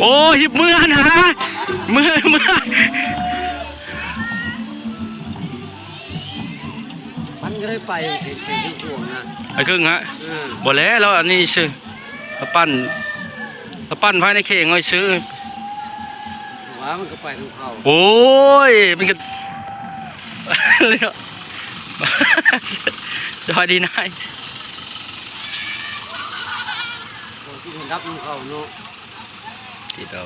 โอ้ยเมื่อนะเมื่อมันก็ได้ไปเก่งๆห่วงนะไอ้ครึ่งฮะบ่แล้วแล้วอันนี้ซื้อมาปั้นภายในเข่งเอาซื้อว่ามันก็ไปของเขาโอ้ยมันก็เลยเนาะสวัสดีนายที่คนรับของเขาเนาะติดเอา